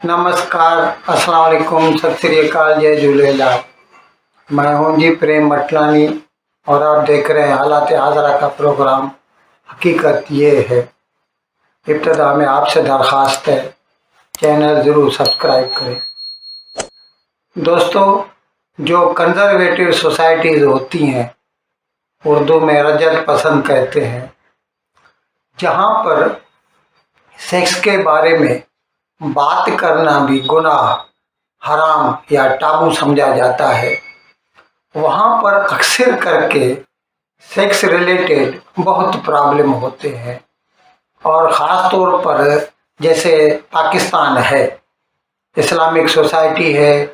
नमस्कार, अस्सलाम वालेकुम, सत श्री अकाल, जय झूलेलाल। मैं हूं जी प्रेम मटलानी और आप देख रहे हैं हालात हाजरा का प्रोग्राम। हकीकत ये है, इब्तदा में आपसे दरख्वास्त है, चैनल ज़रूर सब्सक्राइब करें। दोस्तों, जो कंजर्वेटिव सोसाइटीज़ होती हैं, उर्दू में रजत पसंद कहते हैं, जहाँ पर सेक्स के बारे में बात करना भी गुनाह, हराम या टाबू समझा जाता है, वहाँ पर अक्सर करके सेक्स रिलेटेड बहुत प्रॉब्लम होते हैं। और ख़ास तौर पर जैसे पाकिस्तान है, इस्लामिक सोसाइटी है,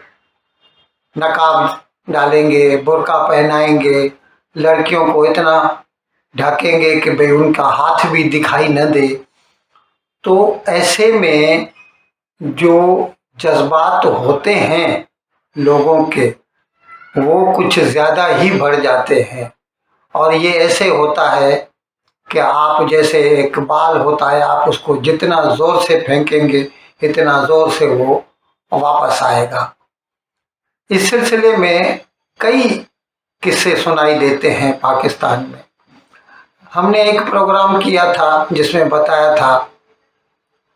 नकाब डालेंगे, बुर्का पहनाएंगे, लड़कियों को इतना ढकेंगे कि भाई उनका हाथ भी दिखाई न दे। तो ऐसे में जो जज्बात होते हैं लोगों के, वो कुछ ज़्यादा ही बढ़ जाते हैं। और ये ऐसे होता है कि आप जैसे एक बाल होता है, आप उसको जितना ज़ोर से फेंकेंगे इतना ज़ोर से वो वापस आएगा। इस सिलसिले में कई किस्से सुनाई देते हैं पाकिस्तान में। हमने एक प्रोग्राम किया था जिसमें बताया था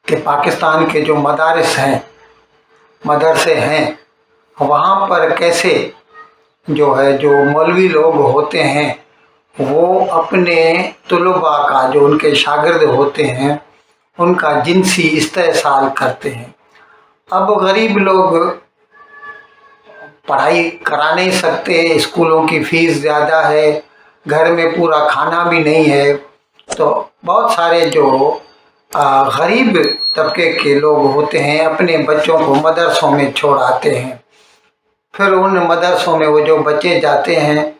कि पाकिस्तान के जो मदरसे हैं, वहाँ पर कैसे जो मौलवी लोग होते हैं, वो अपने तलबा का, जो उनके शागिर्द होते हैं, उनका जिनसी इस्तेहसाल करते हैं। अब गरीब लोग पढ़ाई करा नहीं सकते, स्कूलों की फ़ीस ज़्यादा है, घर में पूरा खाना भी नहीं है, तो बहुत सारे जो गरीब तबके के लोग होते हैं अपने बच्चों को मदरसों में छोड़ आते हैं। फिर उन मदरसों में वो जो बच्चे जाते हैं,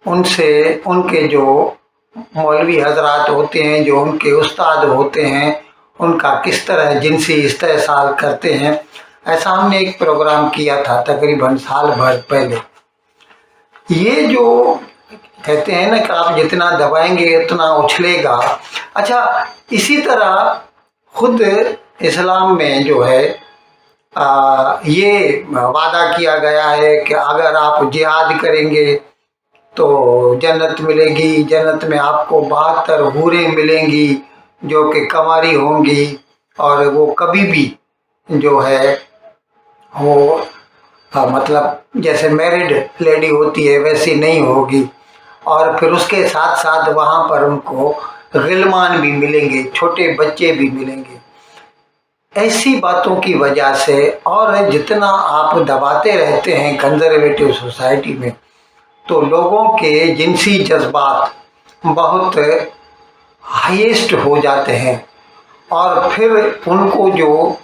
उनसे उनके जो मौलवी हजरात होते हैं, जो उनके उस्ताद होते हैं, उनका किस तरह जिनसी इस्तेहसाल करते हैं। ऐसा हमने एक प्रोग्राम किया था तकरीबन साल भर पहले। ये जो कहते हैं ना कि आप जितना दबाएंगे उतना उछलेगा। अच्छा, इसी तरह खुद इस्लाम में जो है ये वादा किया गया है कि अगर आप जिहाद करेंगे तो जन्नत मिलेगी, जन्नत में आपको 72 हूरें मिलेंगी जो कि कंवारी होंगी, और वो कभी भी जो है वो मतलब जैसे मैरिड लेडी होती है वैसी नहीं होगी। और फिर उसके साथ साथ वहाँ पर उनको गिलमान भी मिलेंगे, छोटे बच्चे भी मिलेंगे। ऐसी बातों की वजह से और जितना आप दबाते रहते हैं कंजर्वेटिव सोसाइटी में, तो लोगों के जिनसी जज्बात बहुत हाईएस्ट हो जाते हैं। और फिर उनको जो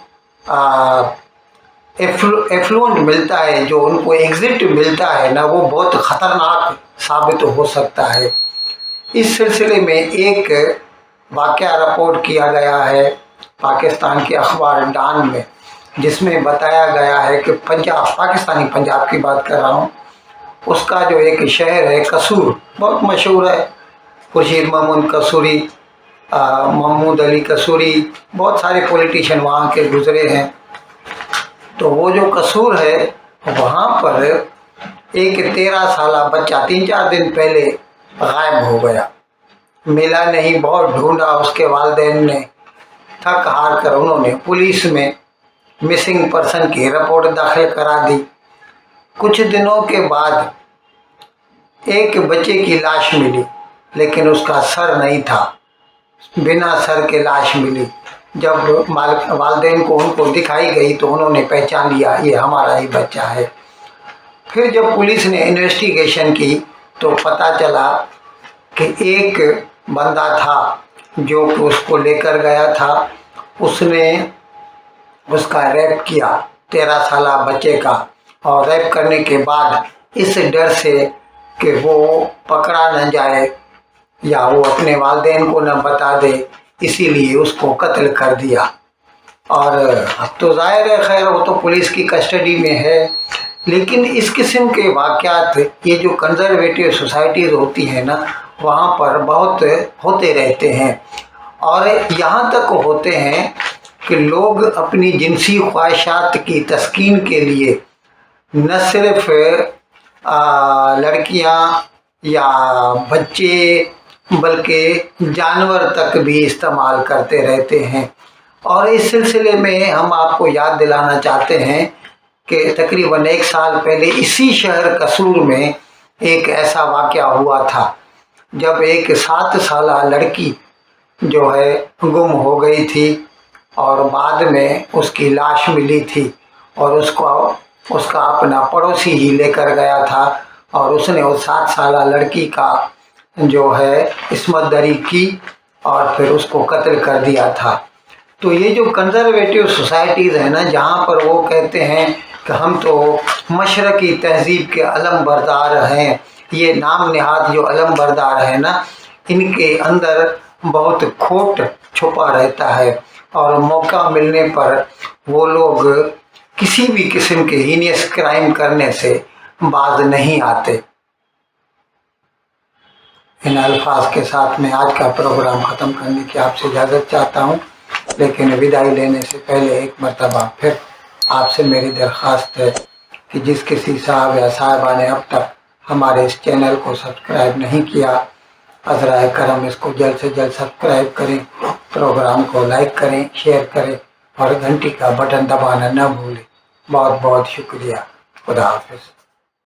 एफ्लुएंट मिलता है, जो उनको एग्जिट मिलता है ना, वो बहुत ख़तरनाक साबित हो सकता है। इस सिलसिले में एक वाक़या रिपोर्ट किया गया है पाकिस्तान के अखबार डान में, जिसमें बताया गया है कि पाकिस्तानी पंजाब की बात कर रहा हूँ, उसका जो एक शहर है कसूर, बहुत मशहूर है। खुर्शीद महमूद कसूरी, महमूद अली कसूरी, बहुत सारे पॉलिटिशियन वहाँ के गुजरे हैं। तो वो जो कसूर है, वहाँ पर एक 13 साला बच्चा 3-4 दिन पहले गायब हो गया, मिला नहीं। बहुत ढूंढा, उसके वालिदैन ने थक हार कर उन्होंने पुलिस में मिसिंग पर्सन की रिपोर्ट दाखिल करा दी। कुछ दिनों के बाद एक बच्चे की लाश मिली, लेकिन उसका सर नहीं था, बिना सर के लाश मिली। जब वालिदैन को उनको दिखाई गई तो उन्होंने पहचान लिया ये हमारा ही बच्चा है। फिर जब पुलिस ने इन्वेस्टिगेशन की तो पता चला कि एक बंदा था जो उसको लेकर गया था, उसने उसका रेप किया 13 साला बच्चे का। और रेप करने के बाद इस डर से कि वो पकड़ा न जाए या वो अपने वालिदैन को न बता दे, इसीलिए उसको कत्ल कर दिया। और अब तो ज़ाहिर है, खैर वो तो पुलिस की कस्टडी में है। लेकिन इस किस्म के वाक़यात, ये जो कंजर्वेटिव सोसाइटीज़ होती हैं ना, वहाँ पर बहुत होते रहते हैं। और यहाँ तक होते हैं कि लोग अपनी जिनसी ख्वाहिशात की तस्कीन के लिए न सिर्फ लड़कियां या बच्चे बल्कि जानवर तक भी इस्तेमाल करते रहते हैं। और इस सिलसिले में हम आपको याद दिलाना चाहते हैं कि तकरीबन 1 साल पहले इसी शहर कसूर में एक ऐसा वाक़या हुआ था जब एक 7 साला लड़की जो है गुम हो गई थी और बाद में उसकी लाश मिली थी और उसका अपना पड़ोसी ही लेकर गया था और उसने उस 7 साला लड़की का जो है इस्मत दरी की और फिर उसको कत्ल कर दिया था। तो ये जो कंजर्वेटिव सोसाइटीज़ है ना, जहाँ पर वो कहते हैं कि हम तो मशरक़ी तहज़ीब के अलम बरदार हैं, ये नाम नहाद जो अलम बरदार है ना, इनके अंदर बहुत खोट छुपा रहता है और मौका मिलने पर वो लोग किसी भी किस्म के हीनियस क्राइम करने से बाज नहीं आते। इन अल्फाज के साथ मैं आज का प्रोग्राम ख़त्म करने की आपसे इजाज़त चाहता हूँ, लेकिन विदाई लेने से पहले एक मरतबा फिर आपसे मेरी दरख्वास्त है कि जिस किसी साहब या साहिबा ने अब तक हमारे इस चैनल को सब्सक्राइब नहीं किया, अज़राए करम इसको जल्द से जल्द सब्सक्राइब करें, प्रोग्राम को लाइक करें, शेयर करें और घंटी का बटन दबाना न भूलें। बहुत बहुत शुक्रिया। खुदा हाफिज़।